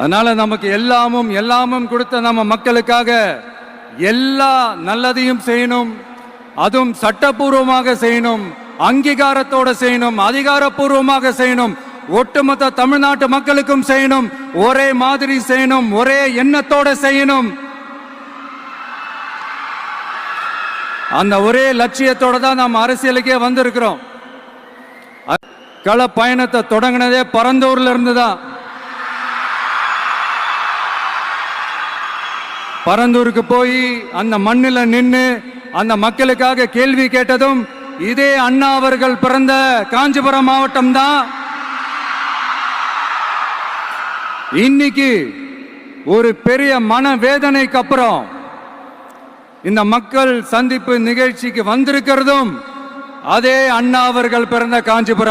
அதனால நமக்கு எல்லாமும் கொடுத்த நம்ம மக்களுக்காக எல்லா நல்லதையும் செய்யணும், அதுவும் சட்டப்பூர்வமாக செய்யணும், அங்கீகாரத்தோட செய்யணும், அதிகாரப்பூர்வமாக செய்யணும், ஒட்டுமொத்த தமிழ்நாட்டு மக்களுக்கும் செய்யணும், ஒரே மாதிரி செய்யணும், ஒரே எண்ணத்தோட செய்யணும். அந்த ஒரே லட்சியத்தோட தான் நாம் அரசியலுக்கே வந்திருக்கிறோம். கள பயணத்தை தொடங்கினதே பரந்தூர்ல இருந்து தான். பரந்தூருக்கு போய் அந்த மண்ணில் நின்று அந்த மக்களுக்காக கேள்வி கேட்டதும் இதே அண்ணா அவர்கள் பிறந்த காஞ்சிபுரம் மாவட்டம் தான். இன்னைக்கு ஒரு பெரிய மனவேதனைக்கு அப்புறம் இந்த மக்கள் சந்திப்பு நிகழ்ச்சிக்கு வந்திருக்கிறதும் அதே அண்ணா அவர்கள் பிறந்த காஞ்சிபுரம்.